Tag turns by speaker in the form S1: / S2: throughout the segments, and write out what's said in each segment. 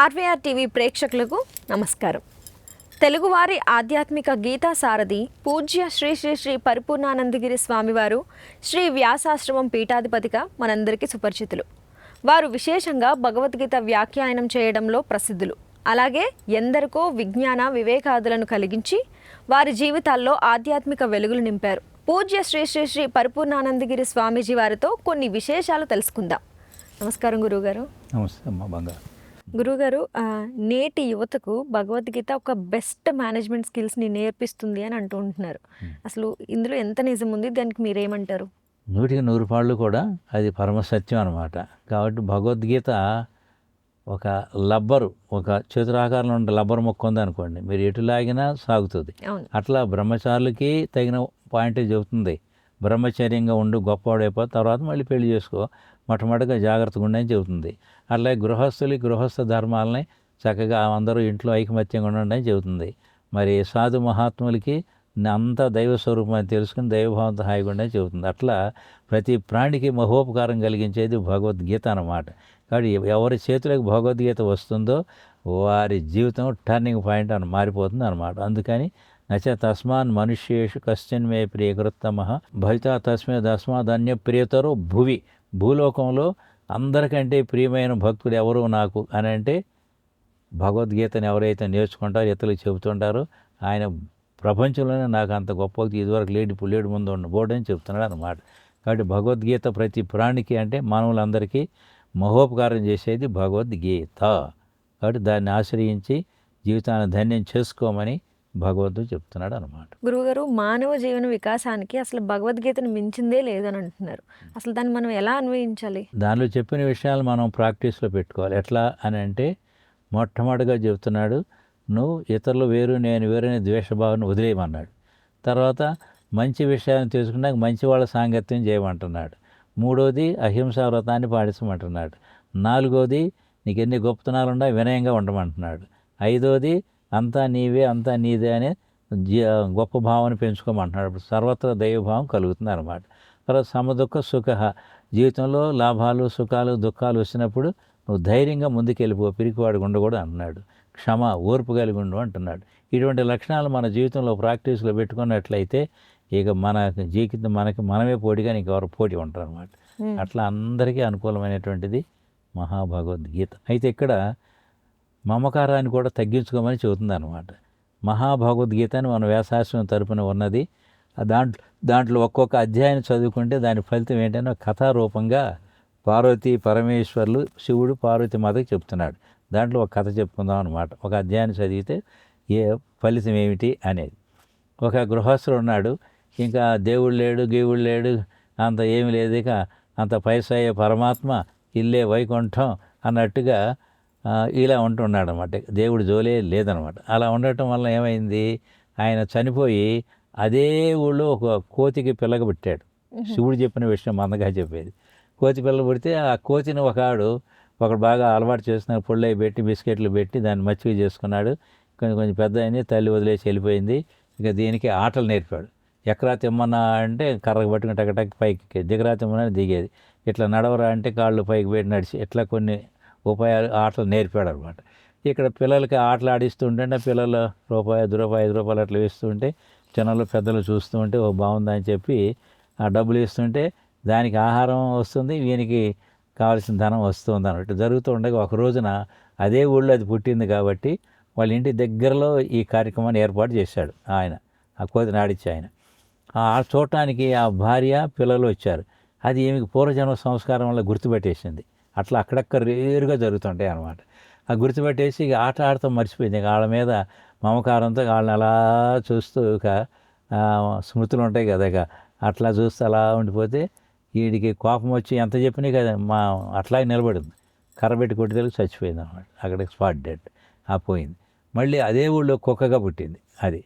S1: RVR TV ప్రేక్షకులకు నమస్కారం. తెలుగువారి ఆధ్యాత్మిక గీతా సారథి పూజ్య శ్రీ శ్రీ శ్రీ పరిపూర్ణానందగిరి స్వామివారు శ్రీ వ్యాసాశ్రమం పీఠాధిపతిగా మనందరికీ సుపరిచితులు. వారు విశేషంగా భగవద్గీత వ్యాఖ్యానం చేయడంలో ప్రసిద్ధులు. అలాగే ఎందరికో విజ్ఞాన వివేకాదులను కలిగించి వారి జీవితాల్లో ఆధ్యాత్మిక వెలుగులు నింపారు. పూజ్య శ్రీ శ్రీ శ్రీ పరిపూర్ణానందగిరి స్వామీజీ వారితో కొన్ని విశేషాలు తెలుసుకుందాం. నమస్కారం గురువుగారు.
S2: నమస్తే అమ్మ బంగారు.
S1: గురుగారు, నేటి యువతకు భగవద్గీత ఒక బెస్ట్ మేనేజ్మెంట్ స్కిల్స్ని నేర్పిస్తుంది అని అంటూ ఉంటున్నారు. అసలు ఇందులో ఎంత నిజం ఉంది, దానికి మీరేమంటారు?
S2: 100% పాళ్ళు కూడా అది పరమసత్యం అనమాట. కాబట్టి భగవద్గీత ఒక లబ్బరు, ఒక చతురాకారంలో ఉండే లబ్బరు మొక్క ఉందనుకోండి, మీరు ఎటు లాగినా సాగుతుంది. అట్లా బ్రహ్మచారులకి తగిన పాయింటే చెబుతుంది. బ్రహ్మచర్యంగా ఉండు, గొప్పవాడైపో, తర్వాత మళ్ళీ పెళ్లి చేసుకో, మొట్టమొదటిగా జాగ్రత్తగా ఉండని చెబుతుంది. అట్లాగే గృహస్థ ధర్మాలని చక్కగా అందరూ ఇంట్లో ఐకమత్యంగా ఉండండి అని చెబుతుంది. మరి సాధు మహాత్ములకి అంతా దైవ స్వరూపం అని తెలుసుకుని దైవభావంతో హాయిగా ఉండని చెబుతుంది. అట్లా ప్రతి ప్రాణికి మహోపకారం కలిగించేది భగవద్గీత అన్నమాట. కాబట్టి ఎవరి చేతులకు భగవద్గీత వస్తుందో వారి జీవితం టర్నింగ్ పాయింట్ అని మారిపోతుంది అనమాట. అందుకని నచ తస్మాన్ మనుష్యేషు కశ్చన్ మే ప్రియకృత్తమః భవితా తస్మాదన్య ప్రియతరో భువి. భూలోకంలో అందరికంటే ప్రియమైన భక్తుడు ఎవరు నాకు అని అంటే భగవద్గీతను ఎవరైతే నేర్చుకుంటారో, ఇతరులకు చెబుతుంటారో ఆయన ప్రపంచంలోనే నాకు అంత గొప్ప వ్యక్తి ఇదివరకు లేడు, ఇప్పుడు లేడు, ముందు ఉండబోడు అని చెప్తున్నాడు అనమాట. కాబట్టి భగవద్గీత ప్రతి ప్రాణికి అంటే మానవులందరికీ మహోపకారం చేసేది భగవద్గీత. కాబట్టి దాన్ని ఆశ్రయించి జీవితాన్ని ధన్యం చేసుకోమని భగవంతుడు చెప్తున్నాడు అనమాట.
S1: గురువుగారు, మానవ జీవన వికాసానికి అసలు భగవద్గీతను మించిందే లేదని అంటున్నారు. అసలు దాన్ని మనం ఎలా అన్వయించాలి?
S2: దానిలో చెప్పిన విషయాలు మనం ప్రాక్టీస్లో పెట్టుకోవాలి. ఎట్లా అని అంటే మొట్టమొదటిగా చెప్తున్నాడు, నువ్వు ఇతరులు వేరు నేను వేరు అనే ద్వేషభావాన్ని వదిలేయమన్నాడు. తర్వాత మంచి విషయాన్ని తెలుసుకున్నాక మంచి వాళ్ళ సాంగత్యం చేయమంటున్నాడు. మూడోది అహింసా వ్రతాన్ని పాటించమంటున్నాడు. నాలుగోది నీకు ఎన్ని గొప్పతనాలు ఉన్నా వినయంగా ఉండమంటున్నాడు. ఐదోది అంతా నీవే అంతా నీదే అనే గొప్ప భావాన్ని పెంచుకోమంటున్నాడు. సర్వత్రా దైవభావం కలుగుతుంది అన్నమాట. తర్వాత సమదుఃఖ సుఖ, జీవితంలో లాభాలు సుఖాలు దుఃఖాలు వచ్చినప్పుడు నువ్వు ధైర్యంగా ముందుకెళ్ళిపో, పిరికివాడు ఉండకూడదు అంటున్నాడు. క్షమ, ఓర్పు కలిగి ఉండు అంటున్నాడు. ఇటువంటి లక్షణాలు మన జీవితంలో ప్రాక్టీస్లో పెట్టుకున్నట్లయితే ఇక మన జీవితం మనమే పోటీగా నీకు ఎవరు పోటీ ఉంటారు అనమాట. అట్లా అందరికీ అనుకూలమైనటువంటిది మహాభగవద్గీత. అయితే ఇక్కడ మమకారాన్ని కూడా తగ్గించుకోమని చెబుతుంది అనమాట. మహాభగవద్గీత అని మన వ్యాసాశ్రమం తరపున ఉన్నది. దాంట్లో ఒక్కొక్క అధ్యాయం చదువుకుంటే దాని ఫలితం ఏంటంటే కథారూపంగా పార్వతీ పరమేశ్వర్లు, శివుడు పార్వతి మాతకి చెప్తున్నాడు. దాంట్లో ఒక కథ చెప్పుకుందాం అనమాట. ఒక అధ్యాయాన్ని చదివితే ఏ ఫలితం ఏమిటి అనేది. ఒక గృహస్థుడు ఉన్నాడు, ఇంకా దేవుడు లేడు గీవుడు లేడు, అంత ఏమి లేదు, ఇక అంత పైసాయే పరమాత్మ, ఇల్లే వైకుంఠం అన్నట్టుగా ఇలా ఉంటున్నాడు అనమాట. దేవుడు జోలే లేదనమాట. అలా ఉండటం వల్ల ఏమైంది, ఆయన చనిపోయి అదే ఊళ్ళో ఒక కోతికి పిల్లగా పెట్టాడు. శివుడు చెప్పిన విషయం మందగా చెప్పేది. కోతి పిల్ల పుడితే ఆ కోతిని ఒకడు బాగా అలవాటు చేస్తున్నారు, పుల్లై పెట్టి బిస్కెట్లు పెట్టి దాన్ని మచ్చిక చేసుకున్నాడు. కొంచెం పెద్ద అయింది, తల్లి వదిలేసి వెళ్ళిపోయింది. ఇక దీనికి ఆటలు నేర్పాడు. ఎక్కరా తిమ్మన్నా అంటే కర్రకు పట్టుకుని టకటక్ పైకి, దిగరా తిమ్మన్నా దిగేది, ఇట్లా నడవరా అంటే కాళ్ళు పైకి పెట్టి నడిచి, ఇట్లా కొన్ని ఉపాయాలు ఆటలు నేర్పాడు అనమాట. ఇక్కడ పిల్లలకి ఆటలు ఆడిస్తూ ఉంటే పిల్లలు రూపాయి 5 రూపాయలు అట్లా వేస్తుంటే చిన్నలు పెద్దలు చూస్తూ ఉంటే ఓ బాగుందని అని చెప్పి ఆ డబ్బులు ఇస్తుంటే దానికి ఆహారం వస్తుంది, వీనికి కావాల్సిన ధనం వస్తుంది అన్నట్టు జరుగుతూ ఉండగా ఒక రోజున అదే ఊళ్ళో అది పుట్టింది కాబట్టి వాళ్ళ ఇంటి దగ్గరలో ఈ కార్యక్రమాన్ని ఏర్పాటు చేశాడు ఆయన, ఆ కోతిని ఆడిచ్చి ఆయన. చూడటానికి ఆ భార్య పిల్లలు వచ్చారు. అది ఈమెకి పూర్వజన్మ సంస్కారం వల్ల గుర్తుపెట్టేసింది. అట్లా అక్కడక్కడ రేరుగా జరుగుతుంటాయి అన్నమాట. ఆ గుర్తుపెట్టేసి ఇక ఆట ఆడుతూ మర్చిపోయింది. ఇక వాళ్ళ మీద మమకారంతో వాళ్ళని అలా చూస్తూ ఇక స్మృతులు ఉంటాయి కదా, ఇక అట్లా చూస్తూ అలా ఉండిపోతే వీడికి కోపం వచ్చి ఎంత చెప్పినా కదా అట్లాగే నిలబడింది. కర్రబెట్టి కొట్టిదలకు చచ్చిపోయింది అనమాట. అక్కడికి స్పాట్ డెడ్ పోయింది. మళ్ళీ అదే ఊళ్ళో కుక్కగా పుట్టింది. అది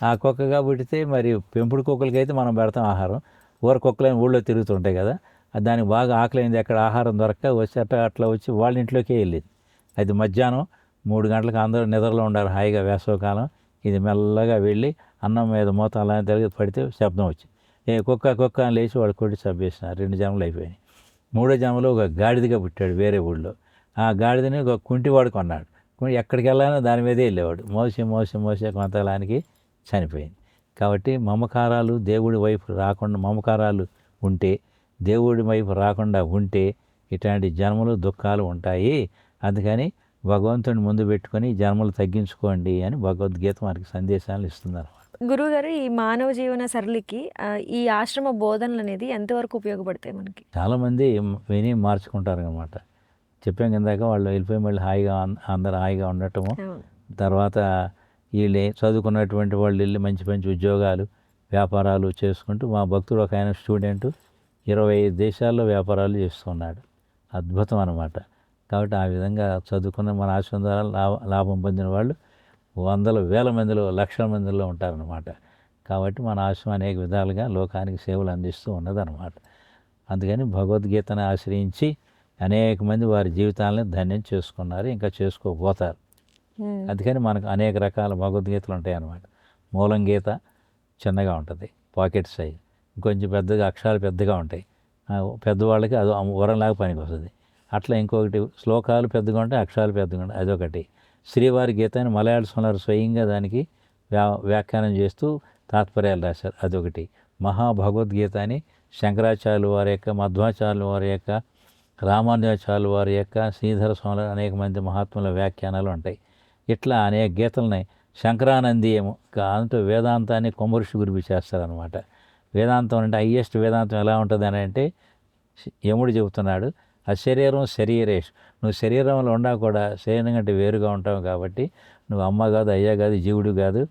S2: ఆ కుక్కగా పుట్టితే మరి పెంపుడు కుక్కలకైతే మనం పెడతాం ఆహారం, ఊర కుక్కలైన ఊళ్ళో తిరుగుతుంటాయి కదా, దానికి బాగా ఆకలింది, ఎక్కడ ఆహారం దొరక్క వచ్చి అట్లా వచ్చి వాళ్ళ ఇంట్లోకే వెళ్ళింది. అది మధ్యాహ్నం 3 గంటలకు అందరూ నిద్రలో ఉండాలి హాయిగా వేసవకాలం. ఇది మెల్లగా వెళ్ళి అన్నం మీద మూత అలా తిరిగి పడితే శబ్దం వచ్చింది. కుక్క అని లేచి వాడు కొట్టి చంపేసినారు. 2 జన్మలు అయిపోయినాయి. 3వ జన్మలో ఒక గాడిదగా పుట్టాడు వేరే ఊళ్ళో. ఆ గాడిదని ఒక కుంటివాడు కొన్నాడు. ఎక్కడికి వెళ్ళానో దాని మీదే వెళ్ళేవాడు. మోసే కొంతకాలానికి చనిపోయింది. కాబట్టి మమకారాలు దేవుడి వైపు రాకుండా, మమకారాలు ఉంటే దేవుడి వైపు రాకుండా ఉంటే ఇట్లాంటి జన్మలు దుఃఖాలు ఉంటాయి. అందుకని భగవంతుని ముందు పెట్టుకొని జన్మలు తగ్గించుకోండి అని భగవద్గీత మనకి సందేశాలు ఇస్తున్నారు.
S1: గురువుగారు, ఈ మానవ జీవన సరళికి ఈ ఆశ్రమ బోధనలు అనేది ఎంతవరకు ఉపయోగపడతాయి మనకి?
S2: చాలామంది విని మార్చుకుంటారు అనమాట. చెప్పాం కిందాక వాళ్ళు వెళ్ళిపోయి మళ్ళీ హాయిగా అందరూ హాయిగా ఉండటము, తర్వాత వీళ్ళు చదువుకున్నటువంటి వాళ్ళు వెళ్ళి మంచి మంచి ఉద్యోగాలు వ్యాపారాలు చేసుకుంటూ, మా భక్తుడు ఒక ఆయన స్టూడెంటు 25 దేశాల్లో వ్యాపారాలు చేస్తున్నాడు. అద్భుతం అన్నమాట. కాబట్టి ఆ విధంగా చదువుకున్న మన ఆశ్రమం ద్వారా లాభం పొందిన వాళ్ళు వందల వేల మందిలో లక్షల మందిలో ఉంటారన్నమాట. కాబట్టి మన ఆశ్రమం అనేక విధాలుగా లోకానికి సేవలు అందిస్తూ ఉన్నదన్నమాట. అందుకని భగవద్గీతను ఆశ్రయించి అనేక మంది వారి జీవితాలను ధన్యం చేసుకున్నారు, ఇంకా చేసుకోబోతారు. అందుకని మనకు అనేక రకాల భగవద్గీతలు ఉంటాయి అన్నమాట. మూలం గీత చిన్నగా ఉంటుంది, పాకెట్ సైజ్, ఇంకొంచెం పెద్దగా అక్షరాలు పెద్దగా ఉంటాయి, పెద్దవాళ్ళకి అది వరంలాగా పనికి వస్తుంది. అట్లా ఇంకొకటి శ్లోకాలు పెద్దగా ఉంటాయి, అక్షరాలు పెద్దగా ఉంటాయి, అదొకటి. శ్రీవారి గీత అని మలయాళ సోనారు స్వయంగా దానికి వ్యాఖ్యానం చేస్తూ తాత్పర్యాలు రాశారు, అదొకటి. మహాభగవద్గీత అని శంకరాచార్యుల వారి యొక్క, మధ్వాచార్యుల వారి యొక్క, రామానుజాచార్యుల వారి యొక్క, శ్రీధర స్వామి అనేక మంది మహాత్ముల వ్యాఖ్యానాలు ఉంటాయి. ఇట్లా అనేక గీతలని శంకరానందీయము అంటూ వేదాంతాన్ని కొమ్మరుషి గురిపి చేస్తారనమాట. వేదాంతం అంటే హయ్యెస్ట్ వేదాంతం ఎలా ఉంటుంది అని అంటే యముడు చెబుతున్నాడు, ఆ శరీరం శరీరేష్, నువ్వు శరీరంలో ఉన్నా కూడా శరీరం కంటే వేరుగా ఉంటావు కాబట్టి నువ్వు అమ్మ కాదు, అయ్య కాదు, జీవుడు కాదు,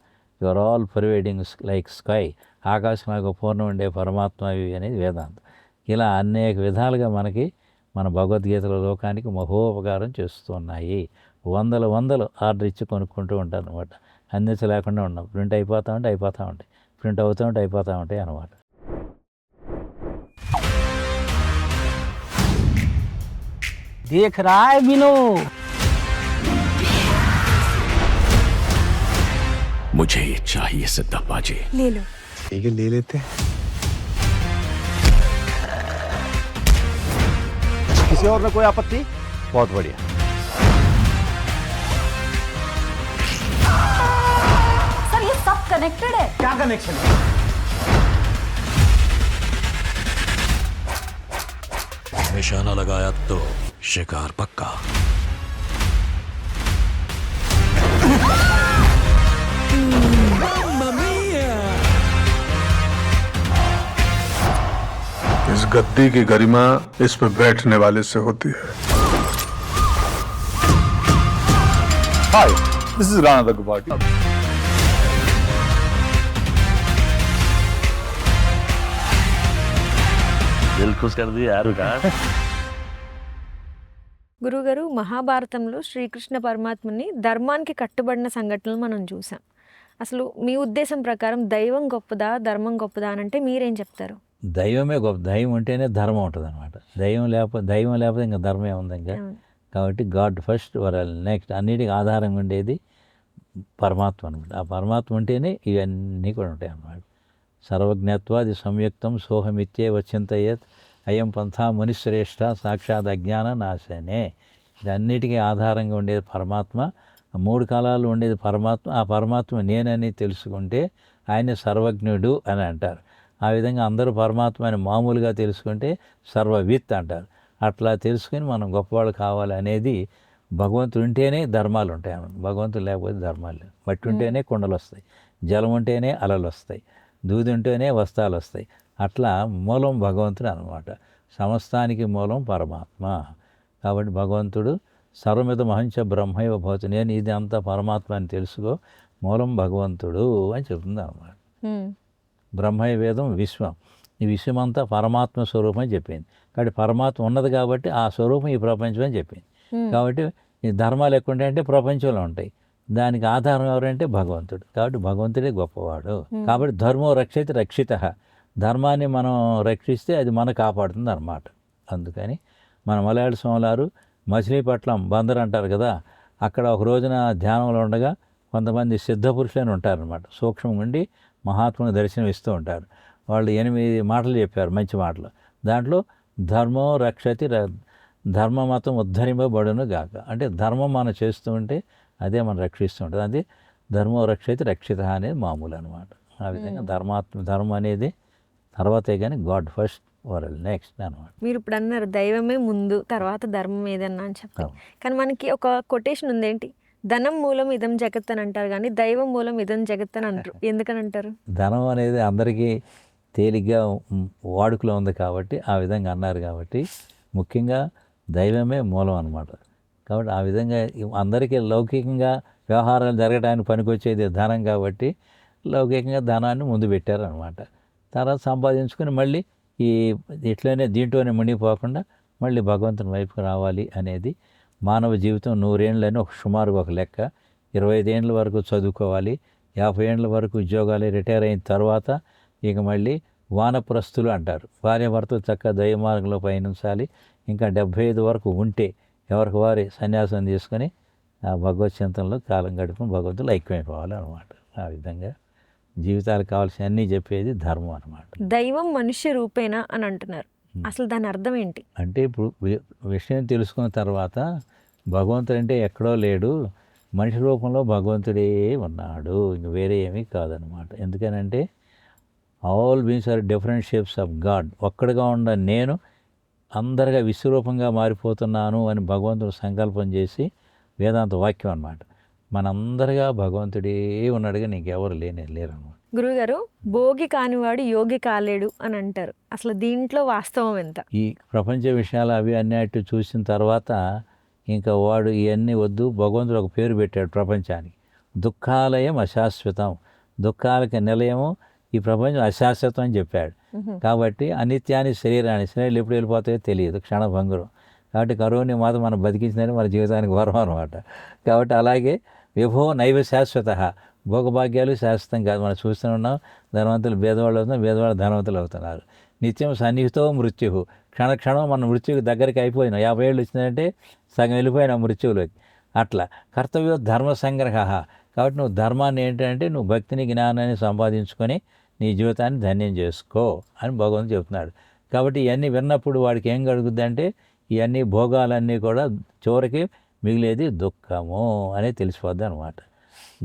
S2: you are all pervading like sky, ఆకాశంలో పూర్ణం ఉండే పరమాత్మ అనేది వేదాంతం. ఇలా అనేక విధాలుగా మనకి మన భగవద్గీతల లోకానికి మహోపకారం చేస్తున్నాయి. వందలు ఆర్డర్ ఇచ్చి కొనుక్కుంటూ ఉంటారు అనమాట. అందించలేకుండా ఉన్నాం, ప్రింట్ అయిపోతూ ఉంటాయి, ప్రింట్ అవుతూ ఉంటాయి అనమాట.
S3: देख रहा है बिनो,
S4: मुझे ये चाहिए सिद्धप्पा जी।
S1: ले लो।
S5: ठीक है, ले लेते हैं। किसी और में कोई आपत्ति? बहुत बढ़िया।
S6: सर ये सब कनेक्टेड है।
S5: क्या कनेक्शन है?
S4: निशाना लगाया तो शिकार पक्का।
S7: इस गद्दी की गरिमा इस पे बैठने वाले से होती है।
S5: हाय, दिस इज राणा दग्गुबाटी।
S4: दिल खुश कर दिया यार का।
S1: గురువుగారు, మహాభారతంలో శ్రీకృష్ణ పరమాత్మని ధర్మానికి కట్టుబడిన సంఘటనలు మనం చూసాం. అసలు మీ ఉద్దేశం ప్రకారం దైవం గొప్పదా, ధర్మం గొప్పదా అని అంటే మీరేం చెప్తారు?
S2: దైవమే గొప్ప. దైవం ఉంటేనే ధర్మం ఉంటుంది అనమాట. దైవం లేకపోతే ఇంకా ధర్మం ఏముంది ఇంకా. కాబట్టి గాడ్ ఫస్ట్, నెక్స్ట్ అన్నిటికీ ఆధారంగా ఉండేది పరమాత్మ అనమాట. ఆ పరమాత్మ ఉంటేనే ఇవన్నీ కూడా ఉంటాయి అన్నమాట. సర్వజ్ఞత్వాది సంయుక్తం సోహమిత్యే చింతయేత్ అయం పంథా మునిశ్రేష్ఠ సాక్షాత్ అజ్ఞాన నాశనే. ఇదన్నిటికీ ఆధారంగా ఉండేది పరమాత్మ. మూడు కాలాలు ఉండేది పరమాత్మ. ఆ పరమాత్మ నేనని తెలుసుకుంటే ఆయన సర్వజ్ఞుడు అని అంటారు. ఆ విధంగా అందరూ పరమాత్మ అని మామూలుగా తెలుసుకుంటే సర్వవిత్ అంటారు. అట్లా తెలుసుకుని మనం గొప్పవాళ్ళు కావాలి అనేది, భగవంతుడు ఉంటేనే ధర్మాలు ఉంటాయి అన్నమాట. భగవంతుడు లేకపోతే ధర్మాలు లేవు. మట్టి ఉంటేనే కుండలు వస్తాయి, జలం ఉంటేనే అలలు వస్తాయి, దూది ఉంటేనే వస్త్రాలు వస్తాయి. అట్లా మూలం భగవంతుడు అన్నమాట. సమస్తానికి మూలం పరమాత్మ. కాబట్టి భగవంతుడు సర్వమిద మహంచ బ్రహ్మైవ భవతి, నేను ఇది అంతా పరమాత్మ అని తెలుసుకో, మూలం భగవంతుడు అని చెప్తుంది అన్నమాట. బ్రహ్మయ వేదం విశ్వం, ఈ విశ్వం అంతా పరమాత్మ స్వరూపం అని చెప్పింది. కాబట్టి పరమాత్మ ఉన్నది కాబట్టి ఆ స్వరూపం ఈ ప్రపంచం అని చెప్పింది. కాబట్టి ఈ ధర్మాలు ఎక్కువ ఉంటాయంటే ప్రపంచంలో ఉంటాయి. దానికి ఆధారం ఎవరంటే భగవంతుడు. కాబట్టి భగవంతుడే గొప్పవాడు. కాబట్టి ధర్మో రక్షిత రక్షిత, ధర్మాన్ని మనం రక్షిస్తే అది మనం కాపాడుతుంది అన్నమాట. అందుకని మన మలయాళ స్వాములారు మచిలీపట్నం బందర్ అంటారు కదా, అక్కడ ఒక రోజున ధ్యానంలో ఉండగా కొంతమంది సిద్ధపురుషులని ఉంటారనమాట. సూక్ష్మంగా ఉండి మహాత్ముని దర్శనం ఇస్తూ ఉంటారు. వాళ్ళు 8 మాటలు చెప్పారు, మంచి మాటలు. దాంట్లో ధర్మో రక్షతి ధర్మమతం ఉద్ధరింపబడును గాక. అంటే ధర్మం మనం చేస్తూ ఉంటే అదే మనం రక్షిస్తూ ఉంటుంది. అది ధర్మం రక్షిత రక్షిత అనేది మామూలు అనమాట. ఆ విధంగా ధర్మం అనేది తర్వాతే కానీ గాడ్ ఫస్ట్ వరల్డ్ నెక్స్ట్ అనమాట.
S1: మీరు ఇప్పుడు అన్నారు దైవమే ముందు తర్వాత ధర్మం ఏదన్నా అని చెప్పి.
S2: అవును.
S1: కానీ మనకి ఒక కొటేషన్ ఉందేంటి, ధనం మూలం ఇదం జగత్ అని అంటారు కానీ దైవం మూలం ఇదం జగత్ అని అంటారు. ఎందుకని అంటారు?
S2: ధనం అనేది అందరికీ తేలిగ్గా వాడుకలో ఉంది కాబట్టి ఆ విధంగా అన్నారు. కాబట్టి ముఖ్యంగా దైవమే మూలం అన్నమాట. కాబట్టి ఆ విధంగా అందరికీ లౌకికంగా వ్యవహారాలు జరగడానికి పనికొచ్చేది ధనం కాబట్టి లౌకికంగా ధనాన్ని ముందు పెట్టారనమాట. తర్వాత సంపాదించుకొని మళ్ళీ ఇట్లనే దీంట్లోనే మునిగిపోకుండా మళ్ళీ భగవంతుని వైపుకి రావాలి అనేది మానవ జీవితం 100 ఏళ్ళని సుమారుగా ఒక లెక్క. 25 ఏళ్ళ వరకు చదువుకోవాలి, 50 ఏళ్ళ వరకు ఉద్యోగాలు రిటైర్ అయిన తర్వాత ఇక మళ్ళీ వానప్రస్థులు అంటారు. భార్యాభర్తలు చక్కగా దైవ మార్గంలో పయనించాలి. ఇంకా 75 వరకు ఉంటే ఎవరికి వారి సన్యాసం తీసుకొని ఆ భగవత్ చింతనలో కాలం గడుపుని భగవంతులు ఐక్యమైపోవాలి అనమాట. ఆ విధంగా జీవితాలకు కావాల్సిన అన్నీ చెప్పేది ధర్మం అనమాట.
S1: దైవం మనుష్య రూపేణ అని అంటున్నారు. అసలు దాని అర్థం ఏంటి?
S2: అంటే ఇప్పుడు విషయం తెలుసుకున్న తర్వాత భగవంతుడు అంటే ఎక్కడో లేడు, మనిషి రూపంలో భగవంతుడే ఉన్నాడు, ఇంక వేరే ఏమీ కాదనమాట. ఎందుకనంటే all beings are different shapes of God. ఒక్కడిగా ఉన్న నేను అందరిగా విశ్వరూపంగా మారిపోతున్నాను అని భగవంతుడు సంకల్పం చేసి వేదాంత వాక్యం అన్నమాట. మనందరిగా భగవంతుడే ఉన్నాడుగా నీకెవరు లేరు అన్నమాట.
S1: గురువుగారు, భోగి కానివాడు యోగి కాలేడు అని అంటారు. అసలు దీంట్లో వాస్తవం ఎంత?
S2: ఈ ప్రపంచ విషయాలు అవి అన్నిటి చూసిన తర్వాత ఇంకా వాడు ఇవన్నీ వద్దు, భగవంతుడు ఒక పేరు పెట్టాడు ప్రపంచానికి, దుఃఖాలయం అశాశ్వతం. దుఃఖాలకి నిలయము ఈ ప్రపంచం అశాశ్వతం అని చెప్పాడు. కాబట్టి అనిత్యాన్ని శరీరాలు ఎప్పుడు వెళ్ళిపోతాయో తెలియదు, క్షణభంగురం. కాబట్టి కరువుని మాత్రం మనం బతికించిందని మన జీవితానికి వరం అనమాట. కాబట్టి అలాగే విభో నైవ శాశ్వత, భోగభాగ్యాలు శాశ్వతం కాదు. మనం చూస్తూనే ఉన్నాం, ధనవంతులు భేదవాళ్ళు అవుతున్నారు, భేదవాళ్ళు ధనవంతులు అవుతున్నారు. నిత్యం సన్నిహితో మృత్యు, క్షణక్షణం మన మృత్యుకి దగ్గరికి అయిపోయినాం. 50 ఏళ్ళు వచ్చిందంటే సగం వెళ్ళిపోయినాం మృత్యువులోకి. అట్లా కర్తవ్య ధర్మ సంగ్రహ. కాబట్టి నువ్వు ధర్మాన్ని ఏంటంటే నువ్వు భక్తిని జ్ఞానాన్ని సంపాదించుకొని నీ జీవితాన్ని ధన్యం చేసుకో అని భగవంతుడు చెప్తున్నాడు. కాబట్టి ఇవన్నీ విన్నప్పుడు వాడికి ఏం కలుగుద్ది అంటే ఇవన్నీ భోగాలన్నీ కూడా చివరికి మిగిలేది దుఃఖము అనేది తెలిసిపోద్ది అనమాట.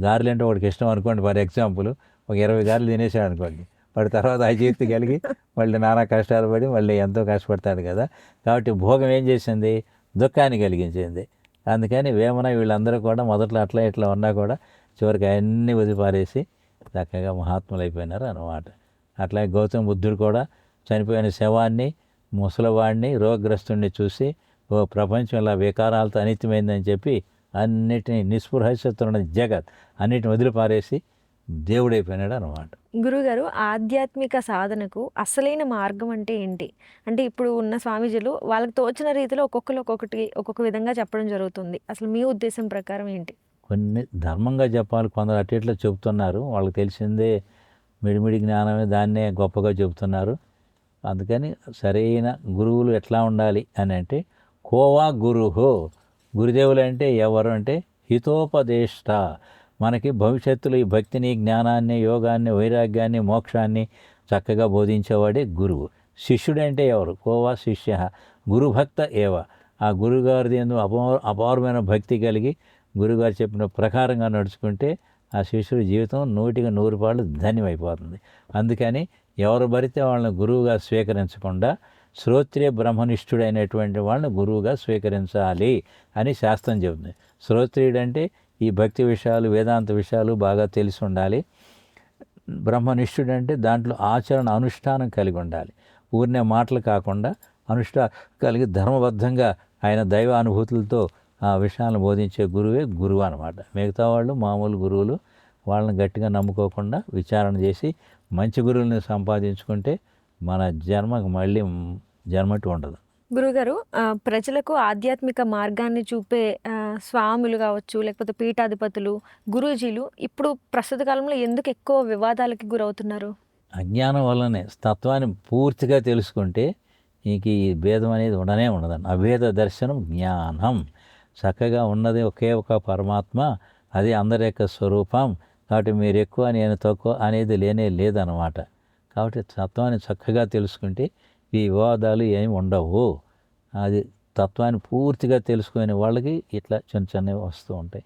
S2: గారెలు అంటే వాడికి ఇష్టం అనుకోండి, ఫర్ ఎగ్జాంపుల్ ఒక 20 గారెలు తినేసాడు అనుకోండి, వాడి తర్వాత అజీర్తి కలిగి మళ్ళీ నానా కష్టాలు పడి మళ్ళీ ఎంతో కష్టపడతాడు కదా. కాబట్టి భోగం ఏం చేసింది? దుఃఖాన్ని కలిగించింది. అందుకని వేమన వీళ్ళందరూ కూడా మొదట్లో అట్లా ఇట్లా ఉన్నా కూడా చివరికి అన్నీ వదిలిపారేసి చక్కగా మహాత్ములు అయిపోయినారు అన్నమాట. అట్లాగే గౌతమ బుద్ధుడు కూడా చనిపోయిన శవాన్ని, ముసలివాడిని, రోగగ్రస్తుడిని చూసి ఓ ప్రపంచం ఇలా వికారాలతో అనిత్యమైందని చెప్పి అన్నిటినీ నిస్పృహత్తున్న జగత్ అన్నిటిని వదిలిపారేసి దేవుడైపోయినాడు అన్నమాట.
S1: గురుగారు, ఆధ్యాత్మిక సాధనకు అసలైన మార్గం అంటే ఏంటి? అంటే ఇప్పుడు ఉన్న స్వామీజీలు వాళ్ళకి తోచిన రీతిలో ఒక్కొక్క విధంగా చెప్పడం జరుగుతుంది. అసలు మీ ఉద్దేశం ప్రకారం ఏంటి?
S2: కొన్ని ధర్మంగా చెప్పాలి, కొందరు అటు ఇట్లా చెబుతున్నారు, వాళ్ళకి తెలిసిందే మిడిమిడి జ్ఞానమే దాన్నే గొప్పగా చెబుతున్నారు. అందుకని సరైన గురువులు ఎట్లా ఉండాలి అని అంటే కోవా గురుహో, గురుదేవులు అంటే ఎవరు అంటే హితోపదేష్ట, మనకి భవిష్యత్తులో ఈ భక్తిని, జ్ఞానాన్ని, యోగాన్ని, వైరాగ్యాన్ని, మోక్షాన్ని చక్కగా బోధించేవాడే గురువు. శిష్యుడు అంటే ఎవరు? కోవా శిష్య గురుభక్త ఏవ, ఆ గురుగారిది అపారమైన భక్తి కలిగి గురుగారు చెప్పిన ప్రకారంగా నడుచుకుంటే ఆ శిష్యుడి జీవితం 100కి 100 పాళ్ళు ధన్యమైపోతుంది. అందుకని ఎవరు పడితే వాళ్ళని గురువుగా స్వీకరించకుండా శ్రోత్రియ బ్రహ్మనిష్ఠుడైనటువంటి వాళ్ళని గురువుగా స్వీకరించాలి అని శాస్త్రం చెబుతుంది. శ్రోత్రియుడు అంటే ఈ భక్తి విషయాలు, వేదాంత విషయాలు బాగా తెలిసి ఉండాలి. బ్రహ్మనిష్ఠుడు అంటే దాంట్లో ఆచరణ, అనుష్ఠానం కలిగి ఉండాలి. ఊరినే మాటలు కాకుండా కలిగి ధర్మబద్ధంగా ఆయన దైవ అనుభూతులతో ఆ విషయాలను బోధించే గురువే గురువు అనమాట. మిగతా వాళ్ళు మామూలు గురువులు, వాళ్ళని గట్టిగా నమ్ముకోకుండా విచారణ చేసి మంచి గురువుల్ని సంపాదించుకుంటే మన జన్మకు మళ్ళీ జన్మటి ఉండదు.
S1: గురుగారు, ప్రజలకు ఆధ్యాత్మిక మార్గాన్ని చూపే స్వాములు కావచ్చు, లేకపోతే పీఠాధిపతులు, గురూజీలు ఇప్పుడు ప్రస్తుత కాలంలో ఎందుకు ఎక్కువ వివాదాలకి గురవుతున్నారు?
S2: అజ్ఞానం వల్లనే. తత్వాన్ని పూర్తిగా తెలుసుకుంటే ఇంక ఈ భేదం అనేది ఉండనే ఉండదండి. అభేద దర్శనం జ్ఞానం. చక్కగా ఉన్నది ఒకే ఒక పరమాత్మ, అది అందరి యొక్క స్వరూపం. కాబట్టి మీరు ఎక్కువ నేను తక్కువ అనేది లేనే లేదన్నమాట. కాబట్టి తత్వాన్ని చక్కగా తెలుసుకుంటే ఈ వివాదాలు ఏమి ఉండవు. అది తత్వాన్ని పూర్తిగా తెలుసుకునే వాళ్ళకి ఇట్లా చిన్న చిన్నవి వస్తూ ఉంటాయి.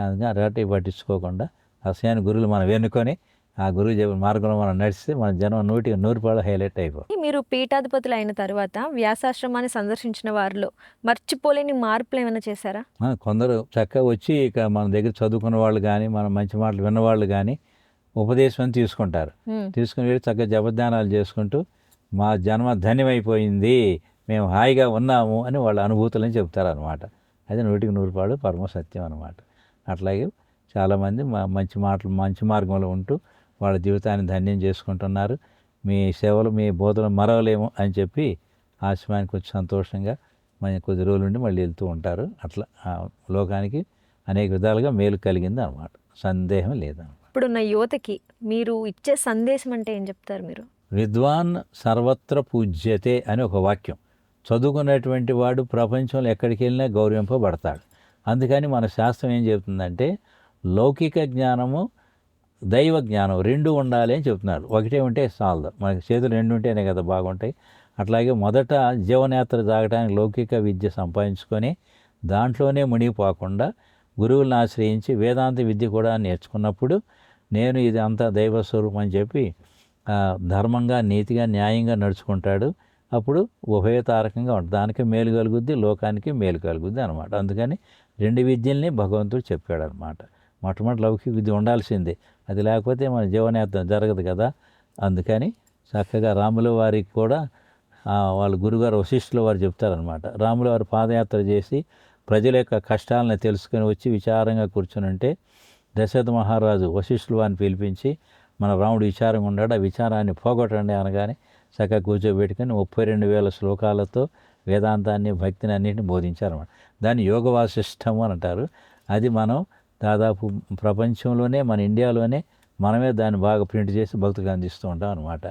S2: అందుకని అరటి పట్టించుకోకుండా అసహ్యాన్ని గురువులు మనం వెనుకొని ఆ గురువు చెప్పిన మార్గంలో మనం నడిస్తే మన జనం 100% హైలైట్ అయిపోతుంది.
S1: మీరు పీఠాధిపతులు అయిన తర్వాత వ్యాసాశ్రమాన్ని సందర్శించిన వారిలో మర్చిపోలేని మార్పులు ఏమైనా చేశారా?
S2: కొందరు చక్కగా వచ్చి ఇక మన దగ్గర చదువుకున్న వాళ్ళు కానీ మనం మంచి మాటలు విన్నవాళ్ళు కానీ ఉపదేశం తీసుకుంటారు. తీసుకుని వెళ్ళి చక్కగా జపధ్యానాలు చేసుకుంటూ మా జన్మ ధన్యమైపోయింది, మేము హాయిగా ఉన్నాము అని వాళ్ళ అనుభూతులని చెప్తారనమాట. అది 100% పరమ సత్యం అనమాట. అట్లాగే చాలామంది మంచి మాటలు మంచి మార్గంలో ఉంటూ వాళ్ళ జీవితాన్ని ధన్యం చేసుకుంటున్నారు. మీ సేవలు మీ బోధలు మరవలేము అని చెప్పి ఆశ్రమానికి వచ్చి సంతోషంగా మన కొద్ది రోజులు ఉండి మళ్ళీ వెళ్తూ ఉంటారు. అట్లా లోకానికి అనేక విధాలుగా మేలు కలిగింది అనమాట, సందేహం లేదన్నమాట.
S1: ఇప్పుడున్న యువతకి మీరు ఇచ్చే సందేశం అంటే ఏం చెప్తారు మీరు?
S2: విద్వాన్ సర్వత్ర పూజ్యతే అని ఒక వాక్యం. చదువుకున్నటువంటి వాడు ప్రపంచంలో ఎక్కడికి వెళ్ళినా గౌరవింపబడతాడు. అందుకని మన శాస్త్రం ఏం చెబుతుందంటే లౌకిక జ్ఞానము దైవ జ్ఞానం రెండు ఉండాలి అని చెప్తున్నారు. ఒకటే ఉంటే చాలదు, మనకి చేతులు రెండు ఉంటేనే కదా బాగుంటాయి. అట్లాగే మొదట జీవనయాత్ర సాగడానికి లౌకిక విద్య సంపాదించుకొని దాంట్లోనే మునిగిపోకుండా గురువులను ఆశ్రయించి వేదాంత విద్య కూడా నేర్చుకున్నప్పుడు నేను ఇది అంతా దైవస్వరూపం అని చెప్పి ధర్మంగా నీతిగా న్యాయంగా నడుచుకుంటాడు. అప్పుడు ఉభయతారకంగా ఉంటుంది, దానికి మేలు కలుగుద్ది, లోకానికి మేలు కలుగుద్ది అనమాట. అందుకని రెండు విద్యల్ని భగవంతుడు చెప్పాడు అనమాట. మొట్టమొదటి లౌకిక విద్య ఉండాల్సిందే, అది లేకపోతే మన జీవనయాత్ర జరగదు కదా. అందుకని చక్కగా రాముల వారికి కూడా వాళ్ళ గురుగారు వశిష్ఠుల వారు చెప్తారనమాట. రాముల వారు పాదయాత్ర చేసి ప్రజల యొక్క కష్టాలను తెలుసుకొని వచ్చి విచారంగా కూర్చొని ఉంటే దశరథ మహారాజు వశిష్ఠుల వారిని పిలిపించి మన రాముడు విచారంగా ఉన్నాడు, ఆ విచారాన్ని పోగొట్టండి అనగానే చక్కగా కూర్చోబెట్టుకొని 32,000 శ్లోకాలతో వేదాంతాన్ని భక్తిని అన్నింటిని బోధించారన్నమాట. దాన్ని యోగ వాసిష్టము అని అంటారు. అది మనం దాదాపు ప్రపంచంలోనే మన ఇండియాలోనే మనమే దాన్ని బాగా ప్రింట్ చేసి భక్తులకు అందిస్తూ ఉంటాం అనమాట.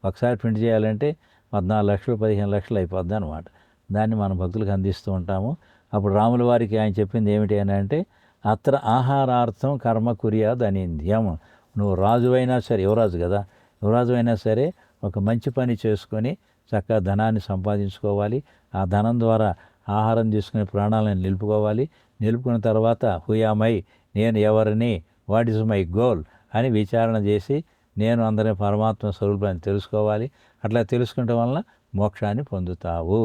S2: ఒకసారి ప్రింట్ చేయాలంటే 14 లక్షలు 15 లక్షలు అయిపోద్ది అనమాట. దాన్ని మనం భక్తులకు అందిస్తూ ఉంటాము. అప్పుడు రాముల వారికి ఆయన చెప్పింది ఏమిటి అని అంటే అత్ర ఆహారార్థం కర్మ కుర్యాద్ అనింద్యం. నువ్వు రాజు అయినా సరే, యువరాజు కదా, యువరాజు అయినా సరే ఒక మంచి పని చేసుకొని చక్కగా ధనాన్ని సంపాదించుకోవాలి. ఆ ధనం ద్వారా ఆహారం తీసుకుని ప్రాణాలను నిలుపుకోవాలి. నిలుపుకున్న తర్వాత హుయామై, నేను ఎవరిని, వాట్ ఈజ్ మై గోల్ అని విచారణ చేసి నేను అందరినీ పరమాత్మ స్వరూపాన్ని తెలుసుకోవాలి. అట్లా తెలుసుకుంటే వలన మోక్షాన్ని పొందుతావు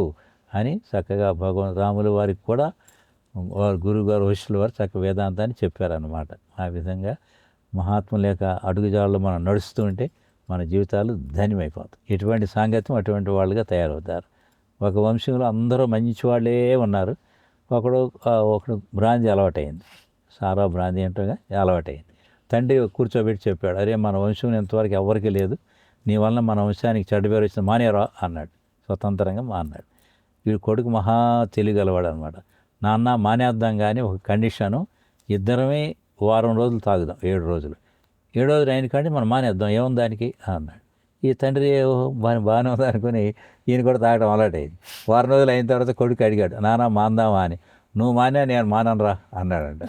S2: అని చక్కగా రాముల వారికి కూడా వారు గురువుగారు వశిష్ఠుల వారు చక్కగా వేదాంతాన్ని చెప్పారన్నమాట. ఆ విధంగా మహాత్ముల యొక్క అడుగుజాడలో మనం నడుస్తూ ఉంటే మన జీవితాలు ధన్యమైపోతాయి. ఎటువంటి సాంగత్యం అటువంటి వాళ్ళుగా తయారవుతారు. ఒక వంశంలో అందరూ మంచి వాళ్ళే ఉన్నారు. ఒకడు బ్రాంతి అలవాటైంది, సారా బ్రాంతి ఏంటోగా అలవాటైంది. తండ్రి కూర్చోబెట్టి చెప్పాడు, అరే మన వంశం ఇంతవరకు ఎవరికి లేదు, నీ వలన మన వంశానికి చెడ్డ పేరు వచ్చింది, మానేరా అన్నాడు. స్వతంత్రంగా మాన్నాడు. వీడు కొడుకు మహా తెలియగలవాడు అనమాట. నాన్న మానేద్దాం కానీ ఒక కండిషను, ఇద్దరమే వారం రోజులు తాగుదాం, 7 రోజులు. 7 రోజులు అయిన కానీ మనం మానేద్దాం, ఏముంది దానికి అన్నాడు. ఈ తండ్రి బాగానే ఉంది అనుకుని ఈయన కూడా తాగడం అలవాటైంది. వారం రోజులు అయిన తర్వాత కొడుకు అడిగాడు, నాన్న మాందామా అని. నువ్వు మానే, నేను మానరా అన్నాడంట.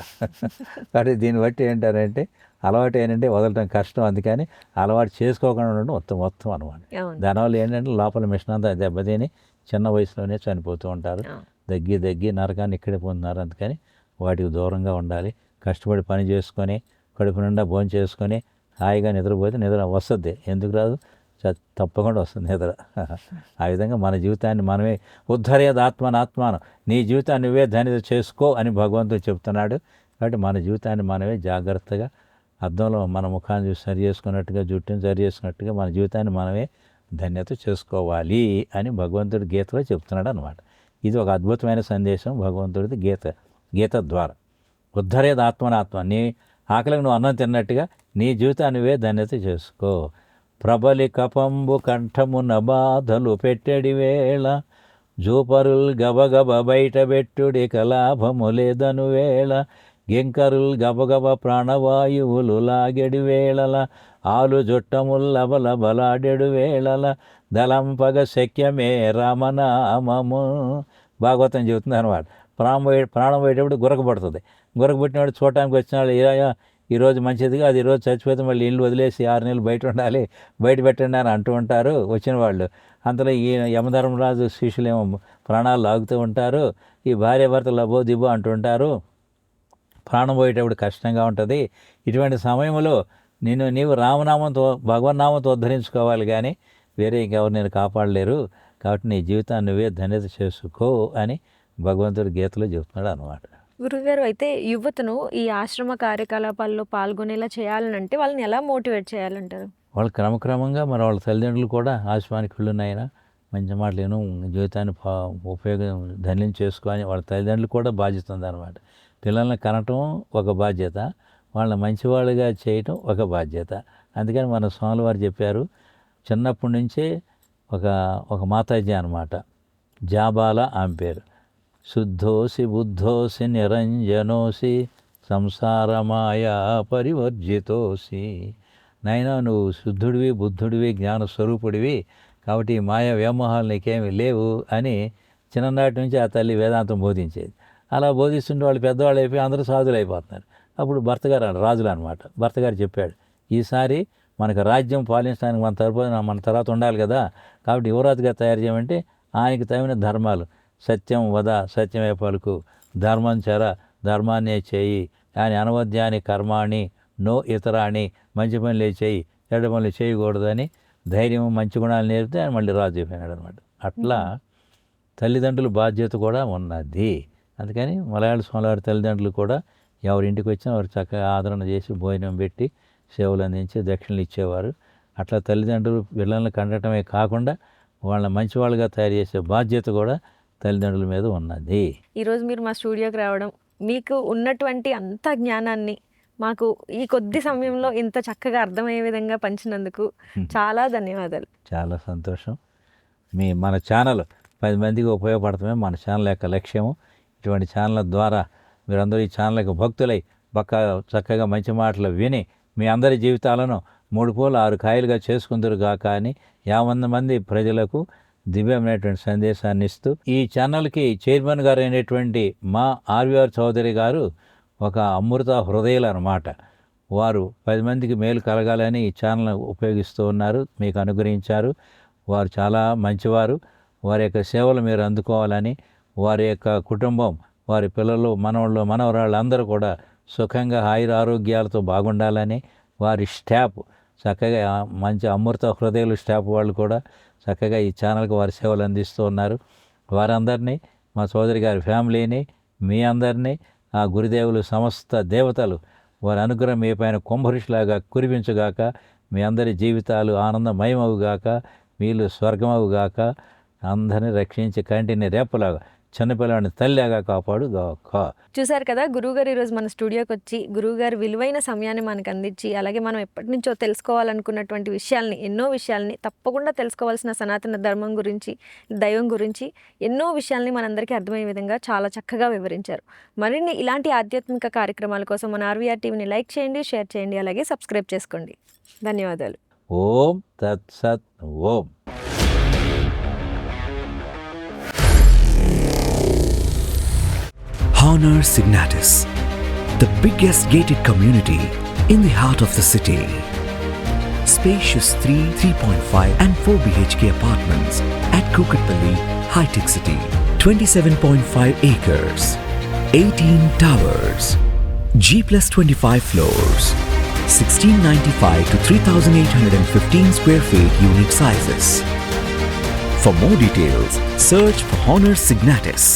S2: కాబట్టి దీన్ని బట్టి ఏంటారంటే అలవాటు ఏంటంటే వదలటం కష్టం, అందుకని అలవాటు చేసుకోకుండా ఉండడం మొత్తం అనమాట. దానివల్ల ఏంటంటే లోపల మిషన్ అంతా దెబ్బతిని చిన్న వయసులోనే చనిపోతూ ఉంటారు. దగ్గి నరకాన్ని ఇక్కడే పొందుతున్నారు. అందుకని వాటికి దూరంగా ఉండాలి. కష్టపడి పని చేసుకొని కడుపు నిండా భోజనం చేసుకొని హాయిగా నిద్రపోతే నిద్ర వస్తుంది. ఎందుకు రాదు? తప్పకుండా వస్తుంది నిద్ర. ఆ విధంగా మన జీవితాన్ని మనమే ఉద్ధరేది ఆత్మానం, నీ జీవితాన్ని నువ్వే ధన్యత చేసుకో అని భగవంతుడు చెప్తున్నాడు. కాబట్టి మన జీవితాన్ని మనమే జాగ్రత్తగా అద్దంలో మన ముఖాన్ని చూసి సరి చేసుకున్నట్టుగా, జుట్టుని సరి చేసుకున్నట్టుగా మన జీవితాన్ని మనమే ధన్యత చేసుకోవాలి అని భగవంతుడు గీతలో చెప్తున్నాడు అనమాట. ఇది ఒక అద్భుతమైన సందేశం భగవంతుడిది గీత ద్వారా. ఉద్ధరేది ఆత్మ, నీ ఆకలికి నువ్వు అన్నం తిన్నట్టుగా నీ జీవితాన్ని నువ్వే ధన్యత చేసుకో. ప్రబలి కపంబు కంఠమున బాధలు పెట్టెడి వేళ, జూపరుల్ గబగబ బయట పెట్టుడి కలాభము లేదను వేళ, గింకరుల్ గబగబ ప్రాణవాయువులు లాగెడి వేళల, ఆలు జుట్టముల్లబలబలాడెడు వేళల, దళంపగ శక్యమే రామనామము. భాగవతం చెబుతుంది అనమాట. ప్రాణం పోయేటప్పుడు గురకబడుతుంది. గురకబట్టినవాడు చూడటానికి వచ్చినాడు, ఈరోజు మంచిదిగా, అది ఈరోజు చచ్చిపోతే మళ్ళీ ఇల్లు వదిలేసి 6 నెలలు బయట ఉండాలి, బయట పెట్టండి అని అంటూ ఉంటారు వచ్చిన వాళ్ళు. అంతలో ఈ యమధర్మరాజు శిష్యులేమో ప్రాణాలు లాగుతూ ఉంటారు, ఈ భార్యాభర్తలు లబో దిబో అంటుంటారు, ప్రాణం పోయేటప్పుడు కష్టంగా ఉంటుంది. ఇటువంటి సమయంలో నీవు రామనామంతో భగవన్నామంతో ఉద్ధరించుకోవాలి, కానీ వేరే ఇంకెవరు నేను కాపాడలేరు, కాబట్టి నీ జీవితాన్ని నువ్వే ధన్యత చేసుకో అని భగవంతుడు గీతలో చెప్తున్నాడు అన్నమాట.
S1: గురుగారు, అయితే యువతను ఈ ఆశ్రమ కార్యకలాపాల్లో పాల్గొనేలా చేయాలనంటే వాళ్ళని ఎలా మోటివేట్ చేయాలంటారు?
S2: వాళ్ళు క్రమక్రమంగా మరి వాళ్ళ తల్లిదండ్రులు కూడా ఆశ్రమానికి వెళ్ళున్నాయినా మంచి మాటలేను జీవితాన్ని ఉపయోగం ధన్యం చేసుకొని వాళ్ళ తల్లిదండ్రులు కూడా బాధ్యత ఉందన్నమాట. పిల్లల్ని కనటం ఒక బాధ్యత, వాళ్ళని మంచివాళ్ళుగా చేయటం ఒక బాధ్యత. అందుకని మన స్వాములు వారు చెప్పారు, చిన్నప్పటి నుంచే ఒక మాతాజీ అనమాట, జాబాల ఆమె పేరు. శుద్ధోసి బుద్ధోసి నిరంజనోసి సంసారమాయా పరివర్జితోసి. నాయనా, నువ్వు శుద్ధుడివి, బుద్ధుడివి, జ్ఞాన స్వరూపుడివి, కాబట్టి ఈ మాయా వ్యామోహాలు నీకేమీ లేవు అని చిన్ననాటి నుంచి ఆ తల్లి వేదాంతం బోధించేది. అలా బోధిస్తుంటే వాళ్ళు పెద్దవాళ్ళు అయిపోయి అందరూ సాధులు అయిపోతున్నారు. అప్పుడు భర్తగారు రాజులు అనమాట, భర్తగారు చెప్పాడు, ఈసారి మనకు రాజ్యం పాలించడానికి మన తర్వాత ఉండాలి కదా, కాబట్టి యువరాజుగా తయారు చేయమంటే ఆయనకి తగిన ధర్మాలు, సత్యం వద సత్యమే పలుకు, ధర్మం చెర ధర్మాన్నే చేయి, అని అనవద్యాని కర్మాణి నో ఇతరాని, మంచి పనులే చేయి చెడ్డ పనులు చేయకూడదని ధైర్యం మంచి గుణాలు నేర్పితే ఆయన మళ్ళీ రాజు అయిపోయినాడు అనమాట. అట్లా తల్లిదండ్రుల బాధ్యత కూడా ఉన్నది. అందుకని మలయాళ స్వామివారి తల్లిదండ్రులు కూడా ఎవరింటికి వచ్చినా వారు చక్కగా ఆదరణ చేసి భోజనం పెట్టి సేవలు అందించి దక్షిణలు ఇచ్చేవారు. అట్లా తల్లిదండ్రులు పిల్లల్ని కండటమే కాకుండా వాళ్ళని మంచివాళ్ళుగా తయారు చేసే బాధ్యత కూడా తల్లిదండ్రుల మీద ఉన్నది.
S1: ఈరోజు మీరు మా స్టూడియోకి రావడం, మీకు ఉన్నటువంటి అంత జ్ఞానాన్ని మాకు ఈ కొద్ది సమయంలో ఇంత చక్కగా అర్థమయ్యే విధంగా పంచినందుకు చాలా ధన్యవాదాలు.
S2: చాలా సంతోషం. మన ఛానల్ 10 మందికి ఉపయోగపడటమే మన ఛానల్ యొక్క లక్ష్యము. ఇటువంటి ఛానల్ ద్వారా మీరందరూ ఈ ఛానల్కి భక్తులై చక్కగా మంచి మాటలు విని మీ అందరి జీవితాలను 3 పూలు 6 కాయలుగా చేసుకుందరు గాక అని 50 మంది ప్రజలకు దివ్యమైనటువంటి సందేశాన్ని ఇస్తూ ఈ ఛానల్కి చైర్మన్ గారు అయినటువంటి మా ఆర్వీఆర్ చౌదరి గారు ఒక అమృత హృదయాలు అన్నమాట. వారు 10 మందికి మేలు కలగాలని ఈ ఛానల్ ఉపయోగిస్తూ ఉన్నారు, మీకు అనుగ్రహించారు. వారు చాలా మంచివారు. వారి యొక్క సేవలు మీరు అందుకోవాలని, వారి యొక్క కుటుంబం, వారి పిల్లలు, మనవాళ్ళు, మనవరాళ్ళు అందరూ కూడా సుఖంగా ఆరోగ్యాలతో బాగుండాలని, వారి స్టాఫ్ చక్కగా మంచి అమృత హృదయాలు స్టాఫ్ వాళ్ళు కూడా చక్కగా ఈ ఛానల్కి వారి సేవలు అందిస్తూ ఉన్నారు. వారందరినీ, మా సోదరి గారి ఫ్యామిలీని, మీ అందరినీ ఆ గురుదేవులు సమస్త దేవతలు వారి అనుగ్రహం మీ పైన కుంభరిషిలాగా కురిపించుగాక, మీ అందరి జీవితాలు ఆనందమయమవుగాక, వీళ్ళు స్వర్గమవుగాక, అందరినీ రక్షించి కంటిని రేపలాగా చిన్నపిల్లని తల్లిగా కాపాడుగాక.
S1: చూశారు కదా, గురువుగారు ఈరోజు మన స్టూడియోకి వచ్చి గురువుగారు విలువైన సమయాన్ని మనకు అందించి, అలాగే మనం ఎప్పటి నుంచో తెలుసుకోవాలనుకున్నటువంటి విషయాల్ని, ఎన్నో విషయాల్ని, తప్పకుండా తెలుసుకోవాల్సిన సనాతన ధర్మం గురించి, దైవం గురించి ఎన్నో విషయాల్ని మనందరికీ అర్థమయ్యే విధంగా చాలా చక్కగా వివరించారు. మరిన్ని ఇలాంటి ఆధ్యాత్మిక కార్యక్రమాల కోసం మన ఆర్వీఆర్ టీవీని లైక్ చేయండి, షేర్ చేయండి, అలాగే సబ్స్క్రైబ్ చేసుకోండి. ధన్యవాదాలు.
S2: ఓం తత్సత్. ఓం.
S8: Honor Signatus, the biggest gated community in the heart of the city. Spacious 3, 3.5 and 4 BHK apartments at Kukatpalli, High-Tech City. 27.5 acres, 18 towers, G+25 floors, 1695 to 3815 square feet unit sizes. For more details, search for Honor Signatus.